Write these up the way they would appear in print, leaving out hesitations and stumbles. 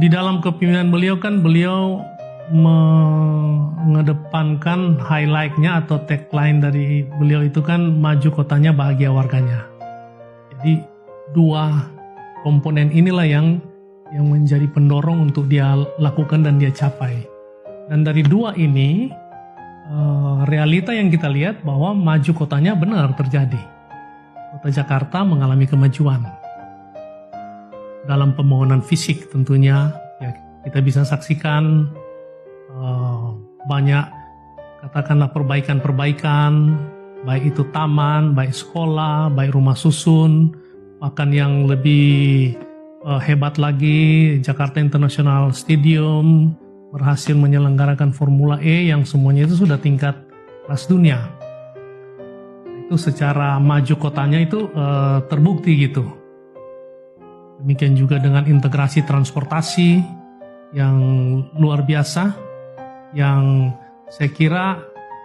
di dalam kepemimpinan beliau kan beliau mengedepankan highlight-nya atau tagline dari beliau itu kan maju kotanya bahagia warganya. Jadi dua komponen inilah yang menjadi pendorong untuk dia lakukan dan dia capai. Dan dari dua ini realita yang kita lihat bahwa maju kotanya benar terjadi. Kota Jakarta mengalami kemajuan dalam pembangunan fisik tentunya. Ya, kita bisa saksikan banyak katakanlah perbaikan-perbaikan, baik itu taman, baik sekolah, baik rumah susun, bahkan yang lebih hebat lagi Jakarta International Stadium berhasil menyelenggarakan Formula E yang semuanya itu sudah tingkat kelas dunia. Itu secara maju kotanya itu terbukti gitu. Demikian juga dengan integrasi transportasi yang luar biasa, yang saya kira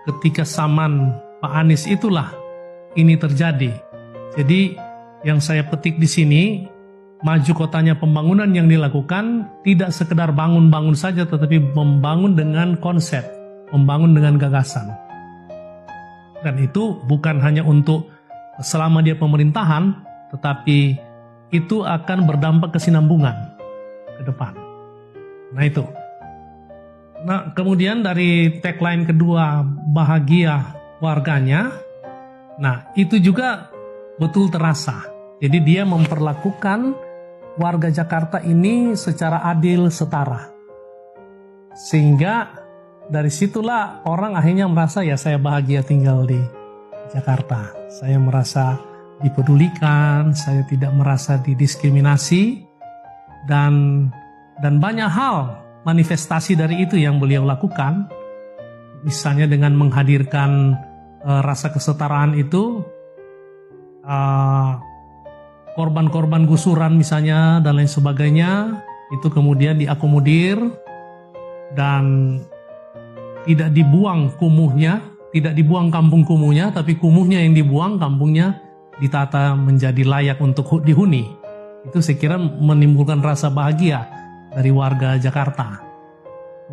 ketika zaman Pak Anies itulah ini terjadi. Jadi yang saya petik di sini, maju kotanya pembangunan yang dilakukan tidak sekedar bangun-bangun saja, tetapi membangun dengan konsep, membangun dengan gagasan. Dan itu bukan hanya untuk selama dia pemerintahan, tetapi itu akan berdampak kesinambungan ke depan. Nah itu. Nah kemudian dari tagline kedua, bahagia warganya, nah itu juga betul terasa. Jadi dia memperlakukan warga Jakarta ini secara adil, setara. Sehingga dari situlah orang akhirnya merasa ya saya bahagia tinggal di Jakarta. Saya merasa dipedulikan, saya tidak merasa didiskriminasi, dan banyak hal manifestasi dari itu yang beliau lakukan. Misalnya dengan menghadirkan rasa kesetaraan itu, korban-korban gusuran misalnya dan lain sebagainya itu kemudian diakomodir dan tidak dibuang kumuhnya, tidak dibuang kampung kumuhnya, tapi kumuhnya yang dibuang, kampungnya ditata menjadi layak untuk dihuni. Itu saya kira menimbulkan rasa bahagia dari warga Jakarta.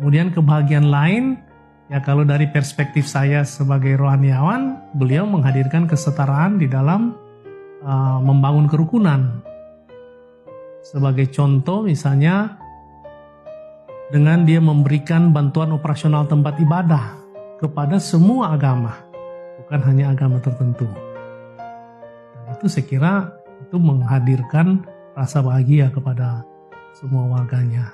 Kemudian kebahagiaan lain, ya kalau dari perspektif saya sebagai rohaniawan, beliau menghadirkan kesetaraan di dalam membangun kerukunan. Sebagai contoh misalnya dengan dia memberikan bantuan operasional tempat ibadah kepada semua agama, bukan hanya agama tertentu. Dan itu saya kira itu menghadirkan rasa bahagia kepada semua warganya.